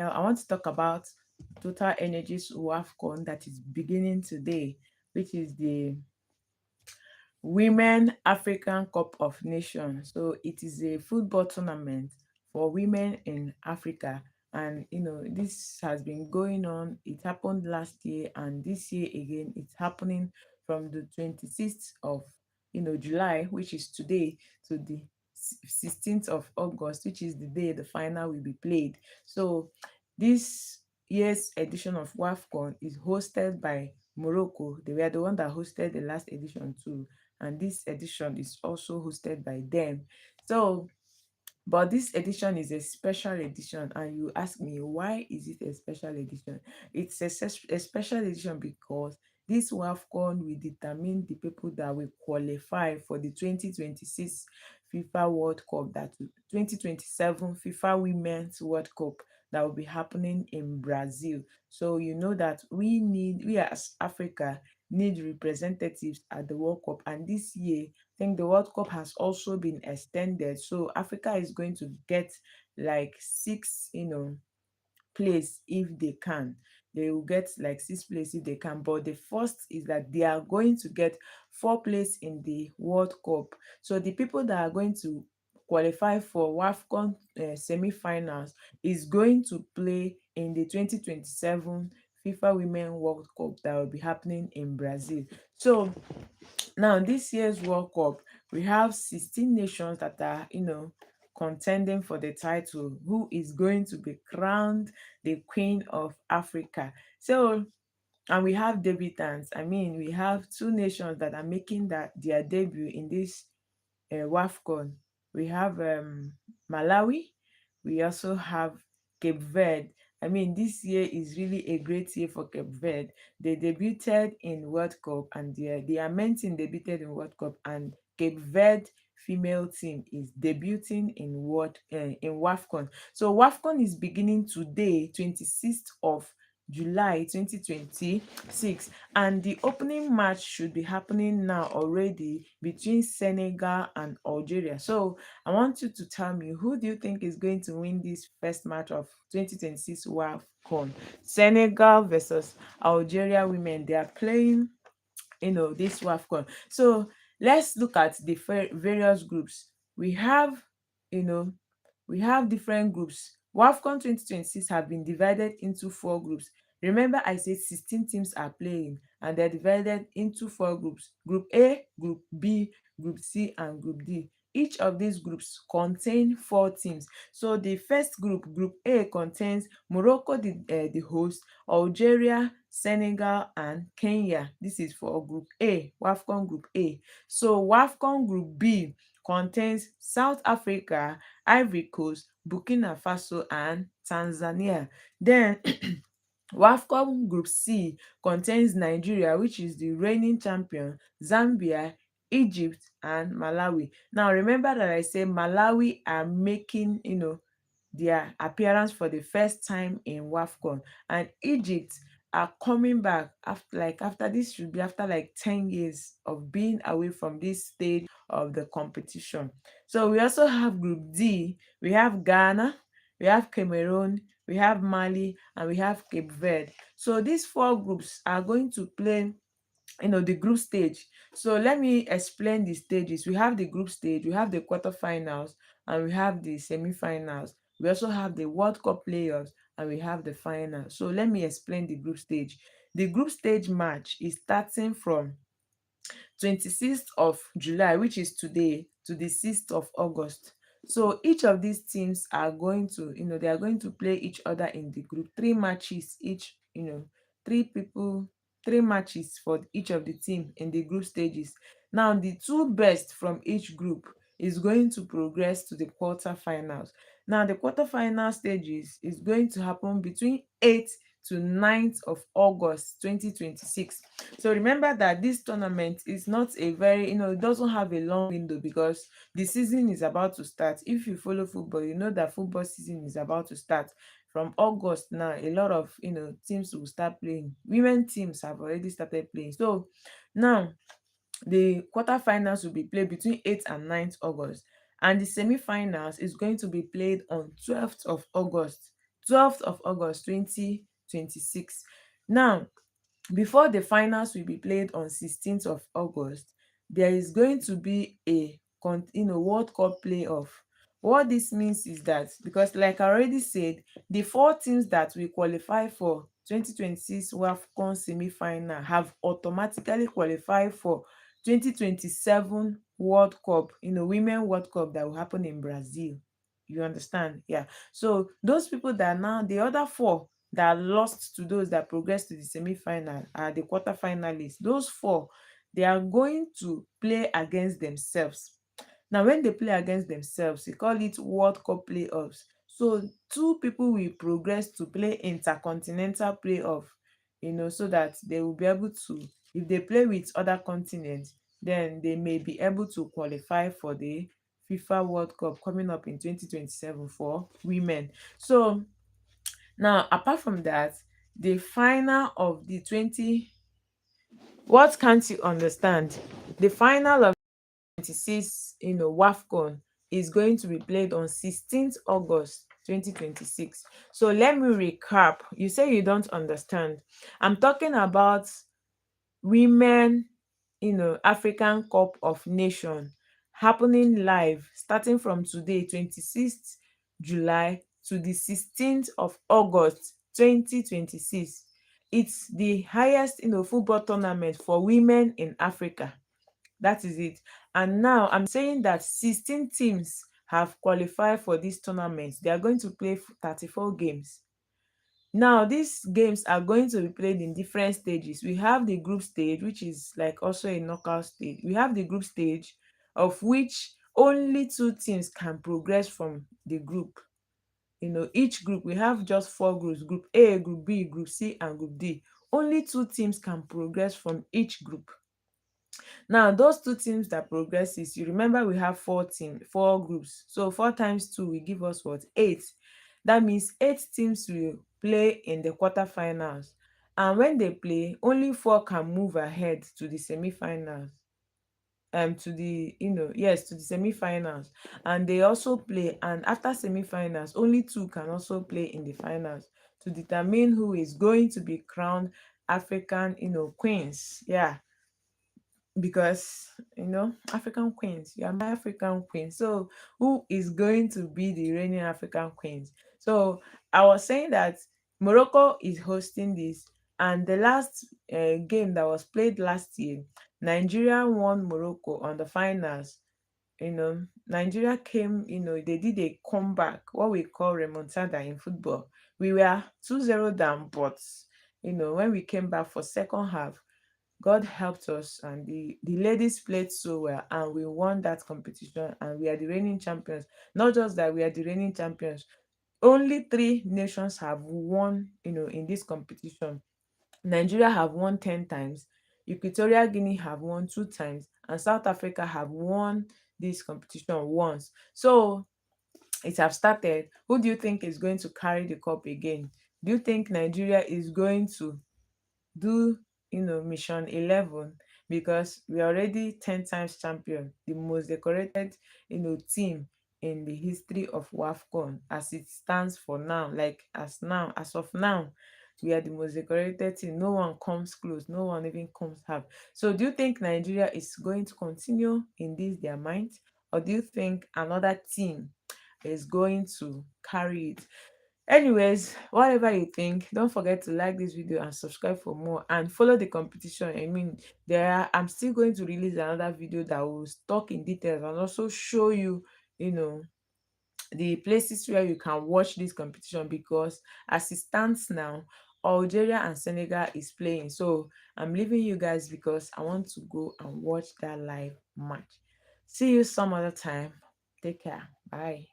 I want to talk about Total Energies Wafcon that is beginning today, which is the Women African Cup of Nations. So it is a football tournament for women in Africa. And this has been going on. It happened last year, and this year again it's happening from the 26th of July, which is today, to the 16th of August, which is the day the final will be played. So this year's edition of WAFCON is hosted by Morocco. They were the one that hosted the last edition too, and this edition is also hosted by them. So, but this edition is a special edition, and you ask me, why is it a special edition? It's a special edition because this WAFCON will determine the people that will qualify for the 2026 FIFA World Cup, 2027 FIFA Women's World Cup that will be happening in Brazil. So you know that we as Africa need representatives at the World Cup, and this year think the World Cup has also been extended. So Africa is going to get like six, place if they can. They will get like six place if they can. But the first is that they are going to get four place in the World Cup. So the people that are going to qualify for WAFCON semi-finals is going to play in the 2027 FIFA Women World Cup that will be happening in Brazil. So now, this year's World Cup, we have 16 nations that are, contending for the title. Who is going to be crowned the Queen of Africa? So, and we have debutants. I mean, we have two nations that are making their debut in this WAFCON. We have Malawi. We also have Cape Verde. I mean, this year is really a great year for Cape Verde. They debuted in World Cup, and their men team debuted in World Cup, and Cape Verde female team is debuting in WAFCON. So WAFCON is beginning today, 26th of July 2026, and the opening match should be happening now already between Senegal and Algeria. So I want you to tell me, who do you think is going to win this first match of 2026 WAFCON? Senegal versus Algeria women. They are playing, this WAFCON. So let's look at the various groups. You know, we have different groups. WAFCON 2026 have been divided into four groups. Remember, I said 16 teams are playing, and they're divided into four groups: Group A, Group B, Group C, and Group D. Each of these groups contain four teams. So the first group, Group A, contains Morocco, the host, Algeria, Senegal, and Kenya. This is for Group A, WAFCON Group A. So WAFCON Group B contains South Africa, Ivory Coast, Burkina Faso, and Tanzania. Then WAFCON Group C contains Nigeria, which is the reigning champion, Zambia, Egypt, and Malawi. Now remember that I say Malawi are making, their appearance for the first time in WAFCON, and Egypt are coming back after this should be after like 10 years of being away from this stage of the competition. So we also have Group D. We have Ghana, we have Cameroon, we have Mali, and we have Cape Verde. So these four groups are going to play, the group stage. So let me explain the stages. We have the group stage, we have the quarterfinals, and we have the semi-finals. We also have the World Cup playoffs, and we have the final. So let me explain the group stage. The group stage match is starting from 26th of July, which is today, to the 6th of August. So each of these teams are going to, they are going to play each other in the group. Three matches each, three people, three matches for each of the team in the group stages. Now, the two best from each group is going to progress to the quarterfinals. Now, the quarterfinal stages is going to happen between 8th to 9th of August 2026. So remember that this tournament is not a very, it doesn't have a long window, because the season is about to start. If you follow football, you know that football season is about to start from August. Now a lot of, teams will start playing. Women teams have already started playing. So now the quarterfinals will be played between 8th and 9th August, and the semi-finals is going to be played on 12th of August 12th of August 2026. Now, before the finals will be played on 16th of August, there is going to be a World Cup playoff. What this means is that, because like I already said, the four teams that will qualify for 2026 Wafcon semi-final have automatically qualified for 2027 World Cup, Women World Cup that will happen in Brazil. You understand? Yeah. So those people that now, the other four that lost to those that progressed to the semi-final are the quarter-finalists. Those four, they are going to play against themselves. Now, when they play against themselves, we call it World Cup playoffs. So two people will progress to play intercontinental playoff, so that they will be able to, if they play with other continents, then they may be able to qualify for the FIFA World Cup coming up in 2027 for women. So now, apart from that, the final of the 20, what can't you understand? The final of 26, Wafcon is going to be played on 16th August 2026. So let me recap. You say you don't understand. I'm talking about women, African Cup of Nation happening live starting from today, 26th July to the 16th of August 2026. It's the highest, football tournament for women in Africa. That is it. And now I'm saying that 16 teams have qualified for this tournament. They are going to play 34 games. Now, these games are going to be played in different stages. We have the group stage, which is like also a knockout stage. We have the group stage, of which only two teams can progress from the group. Each group, we have just four groups: Group A, Group B, Group C, and Group D. Only two teams can progress from each group. Now, those two teams that progresses, you remember we have four groups. So 4 times 2 will give us what? 8. That means 8 teams will play in the quarterfinals. And when they play, only 4 can move ahead to the semi-finals. To the yes, to the semi-finals. And they also play, and after semi-finals, only 2 can also play in the finals to determine who is going to be crowned African queens. Yeah, because African queens, you are my African queen. So who is going to be the reigning African queens? So I was saying that Morocco is hosting this, and the last game that was played last year, Nigeria won Morocco on the finals. Nigeria came, they did a comeback, what we call remontada in football. We were 2-0 down, but when we came back for second half, God helped us, and the ladies played so well, and we won that competition, and we are the reigning champions. Not just that, we are the reigning champions. Only 3 nations have won, in this competition. Nigeria have won 10 times, Equatorial Guinea have won 2 times, and South Africa have won this competition once. So it have started. Who do you think is going to carry the cup again? Do you think Nigeria is going to do mission 11? Because we are already 10 times champion, the most decorated team in the history of Wafcon as it stands for now. Like as of now, we are the most decorated team. No one comes close, no one even comes half. So do you think Nigeria is going to continue in this their mind, or do you think another team is going to carry it? Anyways, whatever you think, don't forget to like this video and subscribe for more, and follow the competition. I mean, I'm still going to release another video that will talk in details and also show you, you know the places where you can watch this competition, because as it stands now, Algeria and Senegal is playing. So I'm leaving you guys because I want to go and watch that live match. See you some other time. Take care. Bye.